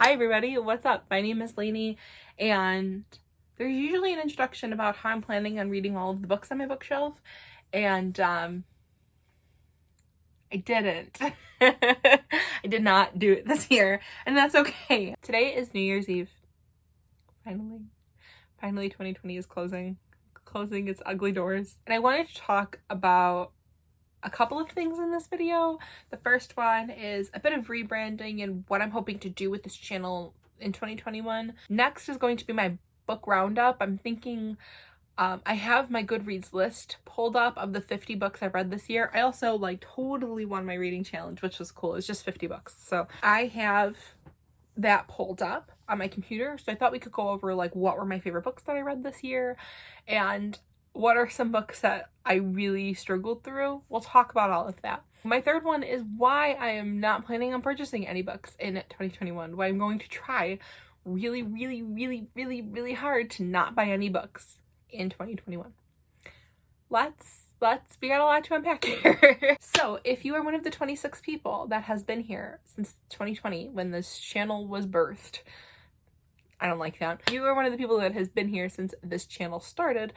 Hi everybody, what's up? My name is Layne, and there's usually an introduction about how I'm planning on reading all of the books on my bookshelf, and I didn't. I did not do it this year, and that's okay. Today is New Year's Eve. Finally 2020 is closing its ugly doors, and I wanted to talk about a couple of things in this video. The first one is a bit of rebranding and what I'm hoping to do with this channel in 2021. Next is going to be my book roundup. I'm thinking I have my Goodreads list pulled up of the 50 books I've read this year. I also totally won my reading challenge, which was cool. It was just 50 books. So I have that pulled up on my computer. So I thought we could go over what were my favorite books that I read this year and what are some books that I really struggled through. We'll talk about all of that. My third one is why I am not planning on purchasing any books in 2021. Why I'm going to try really, really, really, really, really hard to not buy any books in 2021. We got a lot to unpack here. So if you are one of the 26 people that has been here since 2020 when this channel was birthed, I don't like that. You are one of the people that has been here since this channel started.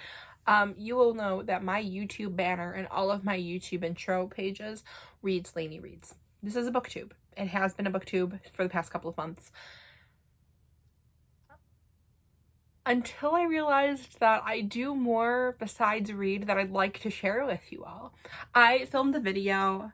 You will know that my YouTube banner and all of my YouTube intro pages reads Layne Reads. This is a booktube. It has been a booktube for the past couple of months. Until I realized that I do more besides read that I'd like to share with you all. I filmed a video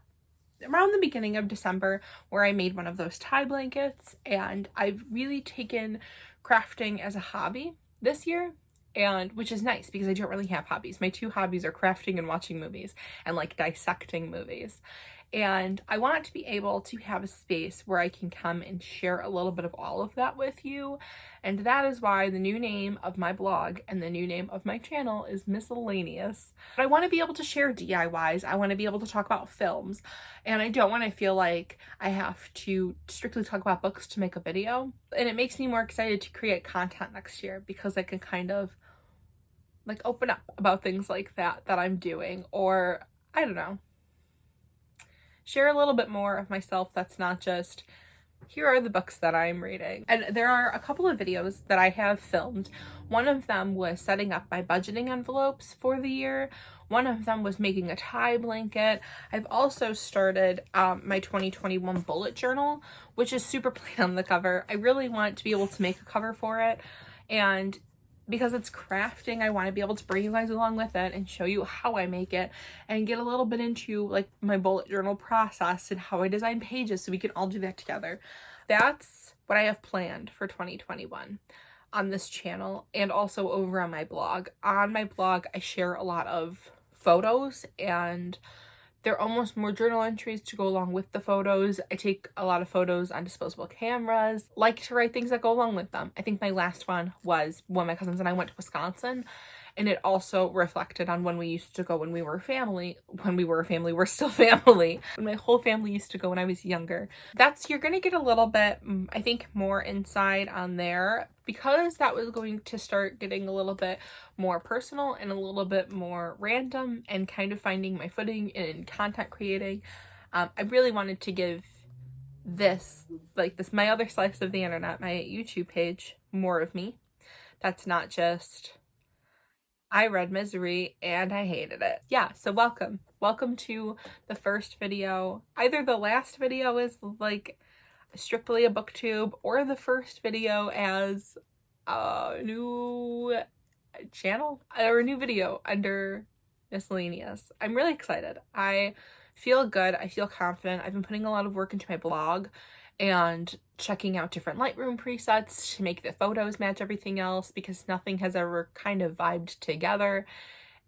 around the beginning of December where I made one of those tie blankets, and I've really taken crafting as a hobby this year, and which is nice because I don't really have hobbies. My two hobbies are crafting and watching movies and dissecting movies. And I want to be able to have a space where I can come and share a little bit of all of that with you. And that is why the new name of my blog and the new name of my channel is Miscellaneous. But I want to be able to share DIYs. I want to be able to talk about films. And I don't want to feel like I have to strictly talk about books to make a video. And it makes me more excited to create content next year because I can kind of open up about things like that I'm doing, or I don't know, share a little bit more of myself that's not just, here are the books that I'm reading. And there are a couple of videos that I have filmed. One of them was setting up my budgeting envelopes for the year. One of them was making a tie blanket. I've also started my 2021 bullet journal, which is super plain on the cover. I really want to be able to make a cover for it. And because it's crafting, I want to be able to bring you guys along with it and show you how I make it and get a little bit into my bullet journal process and how I design pages so we can all do that together. That's what I have planned for 2021 on this channel and also over on my blog. On my blog, I share a lot of photos, and they're almost more journal entries to go along with the photos. I take a lot of photos on disposable cameras, like to write things that go along with them. I think my last one was when my cousins and I went to Wisconsin, and it also reflected on when we used to go when we were family. When we were a family, we're still family. When my whole family used to go when I was younger. You're gonna get a little bit, I think, more inside on there, because that was going to start getting a little bit more personal and a little bit more random and kind of finding my footing in content creating. I really wanted to give this my other slice of the internet, my YouTube page, more of me. That's not just, I read Misery and I hated it. Yeah, so welcome to the first video. Either the last video is strictly a booktube, or the first video as a new channel or a new video under Miscellaneous. I'm really excited. I feel good. I feel confident. I've been putting a lot of work into my blog and checking out different Lightroom presets to make the photos match everything else, because nothing has ever kind of vibed together.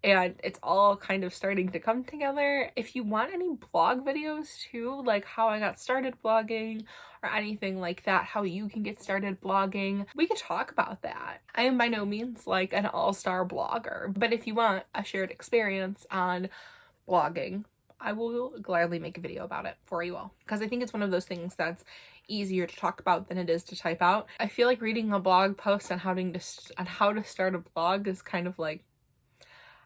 And it's all kind of starting to come together. If you want any blog videos too, like how I got started blogging or anything like that, how you can get started blogging, we could talk about that. I am by no means an all-star blogger, but if you want a shared experience on blogging, I will gladly make a video about it for you all, because I think it's one of those things that's easier to talk about than it is to type out. I feel like reading a blog post on how to start a blog is kind of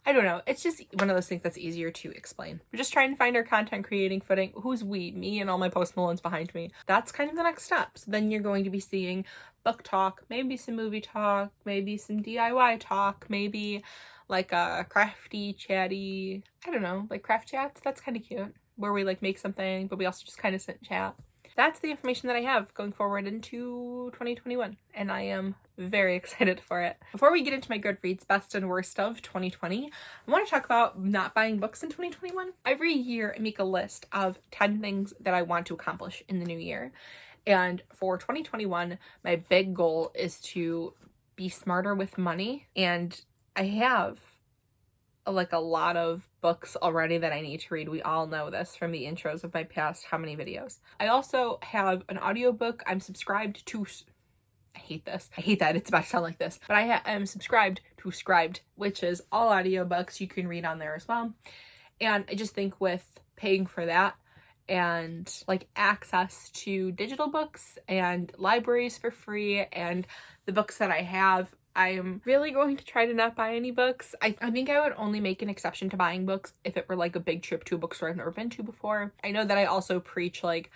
I don't know. It's just one of those things that's easier to explain. We're just trying to find our content creating footing. Who's we? Me and all my Post Malones behind me. That's kind of the next step. So then you're going to be seeing book talk, maybe some movie talk, maybe some DIY talk, maybe like a crafty, chatty, I don't know, like craft chats. That's kind of cute, where we like make something, but we also just kind of sit and chat. That's the information that I have going forward into 2021, and I am very excited for it. Before we get into my Goodreads best and worst of 2020, I want to talk about not buying books in 2021. Every year I make a list of 10 things that I want to accomplish in the new year. And for 2021, my big goal is to be smarter with money. And I have like a lot of books already that I need to read. We all know this from the intros of my past how many videos. I also have an audiobook. I'm subscribed to, I hate this. I hate that it's about to sound like this, but I am subscribed to Scribed, which is all audiobooks you can read on there as well. And I just think with paying for that and like access to digital books and libraries for free and the books that I have, I am really going to try to not buy any books. I think I would only make an exception to buying books if it were like a big trip to a bookstore I've never been to before. I know that I also preach like,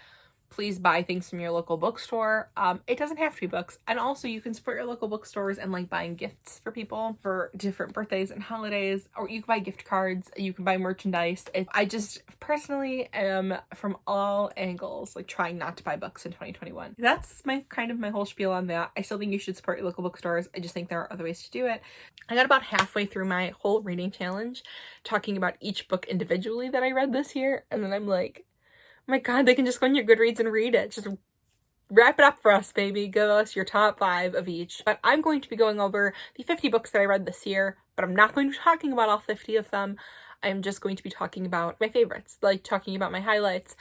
please buy things from your local bookstore. It doesn't have to be books. And also you can support your local bookstores and like buying gifts for people for different birthdays and holidays, or you can buy gift cards, you can buy merchandise. I just personally am from all angles like trying not to buy books in 2021. That's my whole spiel on that. I still think you should support your local bookstores. I just think there are other ways to do it. I got about halfway through my whole reading challenge talking about each book individually that I read this year, and then I'm like, my God, they can just go on your Goodreads and read it. Just wrap it up for us, baby. Give us your top 5 of each. But I'm going to be going over the 50 books that I read this year, but I'm not going to be talking about all 50 of them. I'm just going to be talking about my favorites, like talking about my highlights,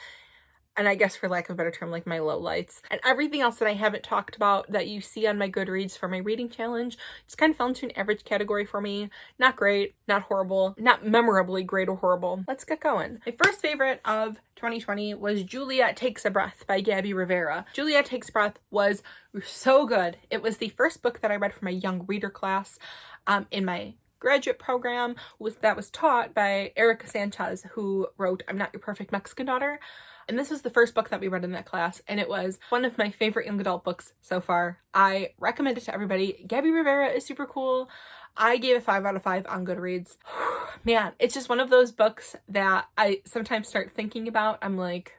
and I guess for lack of a better term, like my lowlights. And everything else that I haven't talked about that you see on my Goodreads for my reading challenge just kind of fell into an average category for me. Not great, not horrible, not memorably great or horrible. Let's get going. My first favorite of 2020 was Juliet Takes a Breath by Gabby Rivera. Juliet Takes a Breath was so good. It was the first book that I read for my young reader class in my graduate program that was taught by Erica Sanchez, who wrote I'm Not Your Perfect Mexican Daughter. And this was the first book that we read in that class, and it was one of my favorite young adult books so far. I recommend it to everybody. Gabby Rivera is super cool. I gave it 5 out of 5 on Goodreads. Man, it's just one of those books that I sometimes start thinking about. I'm like,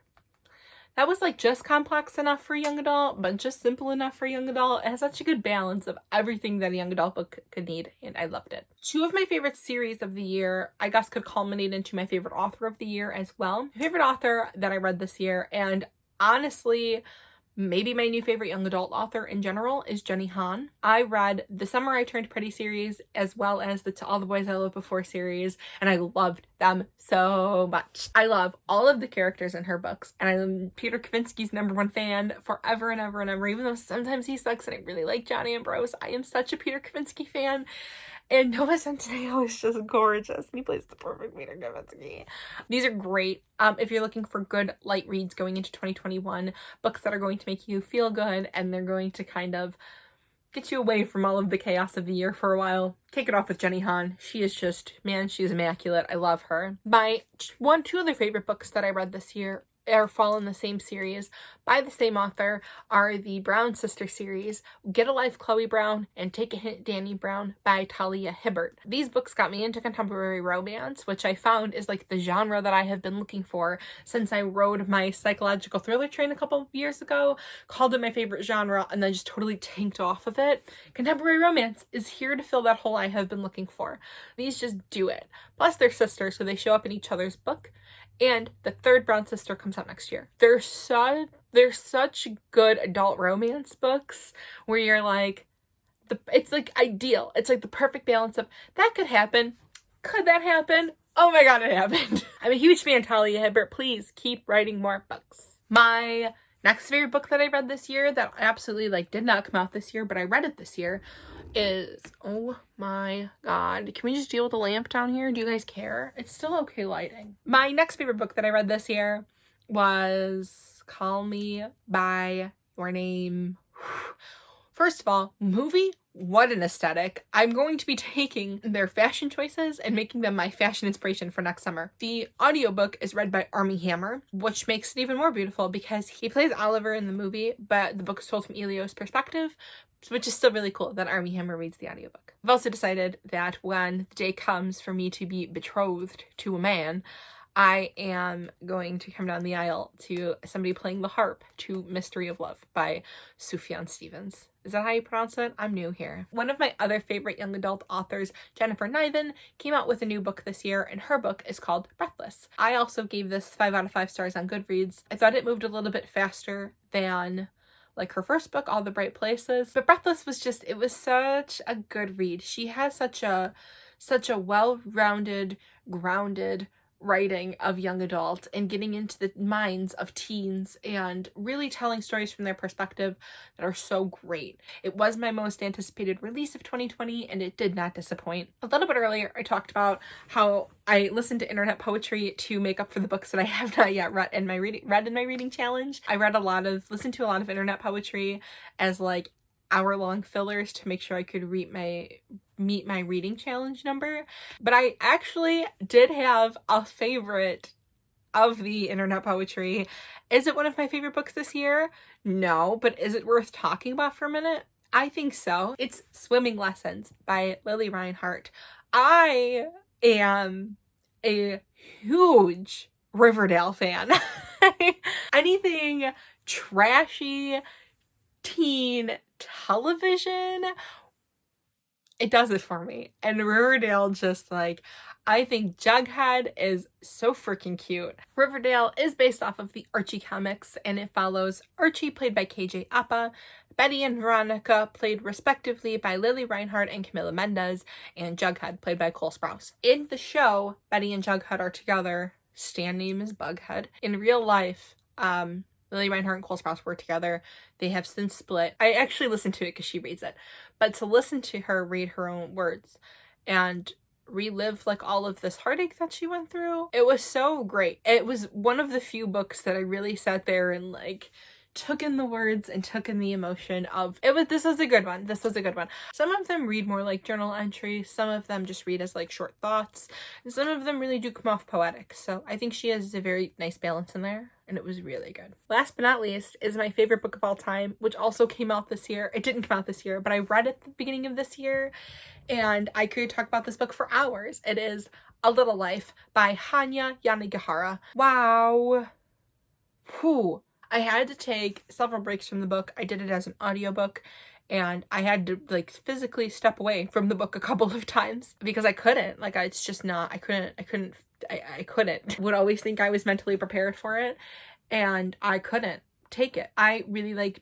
that was like just complex enough for a young adult, but just simple enough for a young adult. It has such a good balance of everything that a young adult book could need, and I loved it. 2 of my favorite series of the year, I guess, could culminate into my favorite author of the year as well. My favorite author that I read this year, and honestly, maybe my new favorite young adult author in general, is Jenny Han. I read the Summer I Turned Pretty series as well as the To All the Boys I Loved Before series, and I loved them so much. I love all of the characters in her books, and I'm Peter Kavinsky's #1 fan forever and ever and ever, even though sometimes he sucks and I really like Johnny Ambrose. I am such a Peter Kavinsky fan. And Nova Centineo is just gorgeous. And he plays the perfect Peter Kavinsky. These are great. If you're looking for good light reads going into 2021, books that are going to make you feel good and they're going to kind of get you away from all of the chaos of the year for a while, kick it off with Jenny Han. She is just, man, she's immaculate. I love her. My 2 other favorite books that I read this year fall in the same series by the same author are the Brown Sister series, Get a Life Chloe Brown and Take a Hint Danny Brown by Talia Hibbert. These books got me into contemporary romance, which I found is like the genre that I have been looking for since I rode my psychological thriller train a couple of years ago, called it my favorite genre, and then just totally tanked off of it. Contemporary romance is here to fill that hole I have been looking for. These just do it. Plus they're sisters, so they show up in each other's book. And the 3rd Brown Sister comes out next year. They're such good adult romance books where you're like, it's like ideal. It's like the perfect balance of that could happen. Could that happen? Oh my God, it happened. I'm a huge fan of Talia Hibbert. Please keep writing more books. My next favorite book that I read this year that absolutely did not come out this year, but I read it this year is, oh my God, can we just deal with the lamp down here? Do you guys care? It's still okay lighting. My next favorite book that I read this year was Call Me By Your Name. First of all, movie what an aesthetic. I'm going to be taking their fashion choices and making them my fashion inspiration for next summer. The audiobook is read by Armie Hammer, which makes it even more beautiful because he plays Oliver in the movie, but the book is told from Elio's perspective, which is still really cool that Armie Hammer reads the audiobook. I've also decided that when the day comes for me to be betrothed to a man, I am going to come down the aisle to somebody playing the harp to Mystery of Love by Sufjan Stevens. Is that how you pronounce it? I'm new here. One of my other favorite young adult authors, Jennifer Niven, came out with a new book this year, and her book is called Breathless. I also gave this 5 out of 5 stars on Goodreads. I thought it moved a little bit faster than like her first book, All the Bright Places, but Breathless was just, it was such a good read. She has such a well-rounded, grounded writing of young adults and getting into the minds of teens and really telling stories from their perspective that are so great. It was my most anticipated release of 2020 and it did not disappoint. A little bit earlier, I talked about how I listened to internet poetry to make up for the books that I have not yet read in my reading challenge. I listened to a lot of internet poetry as like hour-long fillers to make sure I could meet my reading challenge number. But I actually did have a favorite of the internet poetry. Is it one of my favorite books this year? No, but is it worth talking about for a minute? I think so. It's Swimming Lessons by Lily Reinhart. I am a huge Riverdale fan. Anything trashy teen television, it does it for me. And Riverdale just like, I think Jughead is so freaking cute. Riverdale is based off of the Archie comics and it follows Archie played by KJ Apa, Betty and Veronica played respectively by Lily Reinhart and Camila Mendez, and Jughead played by Cole Sprouse. In the show, Betty and Jughead are together. Stan name is Bughead. In real life, Lily Reinhart and Cole Sprouse were together. They have since split. I actually listened to it because she reads it. But to listen to her read her own words and relive like all of this heartache that she went through, it was so great. It was one of the few books that I really sat there and like took in the words and took in the emotion of it. This was a good one. Some of them read more like journal entries, some of them just read as like short thoughts, and some of them really do come off poetic. So I think she has a very nice balance in there, and it was really good. Last but not least is my favorite book of all time, which also came out this year. It didn't come out this year, but I read it at the beginning of this year, and I could talk about this book for hours. It is A Little Life by Hanya Yanagihara. Wow. Whew. I had to take several breaks from the book. I did it as an audiobook, and I had to like physically step away from the book a couple of times because I couldn't. Like, it's just not, I couldn't. Would always think I was mentally prepared for it, and I couldn't take it. I really like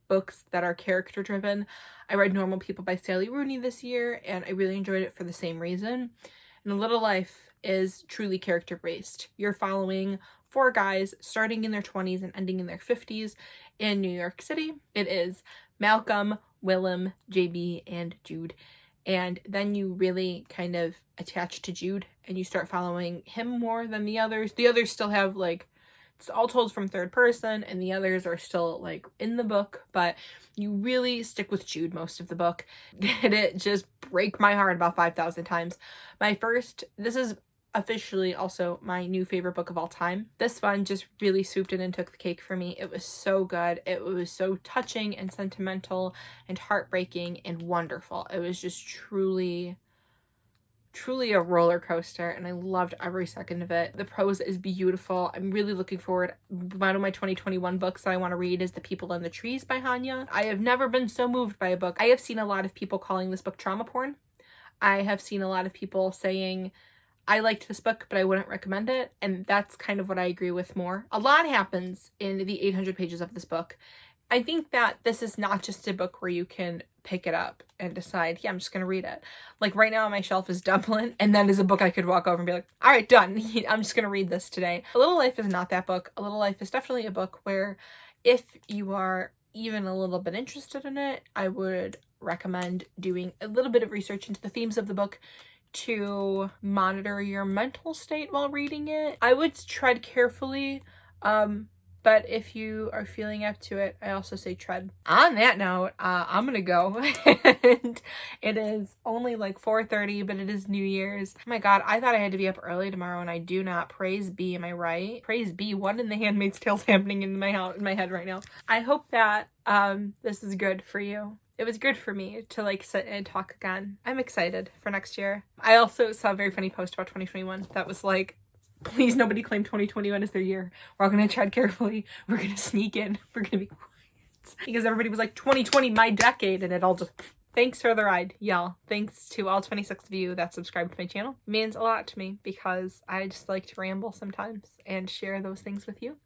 books that are character driven. I read Normal People by Sally Rooney this year, and I really enjoyed it for the same reason. And A Little Life is truly character based. You're following 4 guys starting in their 20s and ending in their 50s in New York City. It is Malcolm, Willem, JB, and Jude. And then you really kind of attach to Jude and you start following him more than the others. The others still have like, it's all told from third person and the others are still like in the book, but you really stick with Jude most of the book. Did it just break my heart about 5,000 times. This is officially also my new favorite book of all time. This one just really swooped in and took the cake for me. It was so good. It was so touching and sentimental and heartbreaking and wonderful. It was just truly a roller coaster, and I loved every second of it. The prose is beautiful. I'm really looking forward. One of my 2021 books that I want to read is The People in the Trees by Hanya. I have never been so moved by a book. I have seen a lot of people calling this book trauma porn. I have seen a lot of people saying, I liked this book, but I wouldn't recommend it. And that's kind of what I agree with more. A lot happens in the 800 pages of this book. I think that this is not just a book where you can pick it up and decide, yeah, I'm just going to read it. Like right now on my shelf is Dublin, and that is a book I could walk over and be like, all right, done. I'm just going to read this today. A Little Life is not that book. A Little Life is definitely a book where if you are even a little bit interested in it, I would recommend doing a little bit of research into the themes of the book to monitor your mental state while reading it. I would tread carefully But if you are feeling up to it, I also say tread. On that note, I'm gonna go. And it is only like 4:30, but it is New Year's. Oh my God, I thought I had to be up early tomorrow and I do not. Praise be, am I right? Praise be, what in the Handmaid's Tale's happening in my house, in my head right now? I hope that this is good for you. It was good for me to like sit and talk again. I'm excited for next year. I also saw a very funny post about 2021 that was like, please nobody claim 2021 as their year. We're all gonna tread carefully. We're gonna sneak in. We're gonna be quiet. Because everybody was like, 2020, my decade, and it all just... Thanks for the ride, y'all. Thanks to all 26 of you that subscribe to my channel. It means a lot to me because I just like to ramble sometimes and share those things with you.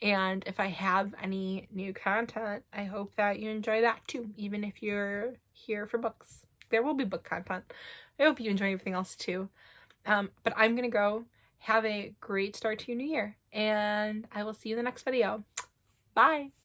And if I have any new content, I hope that you enjoy that too, even if you're here for books. There will be book content. I hope you enjoy everything else too. But I'm gonna go. Have a great start to your new year, and I will see you in the next video. Bye!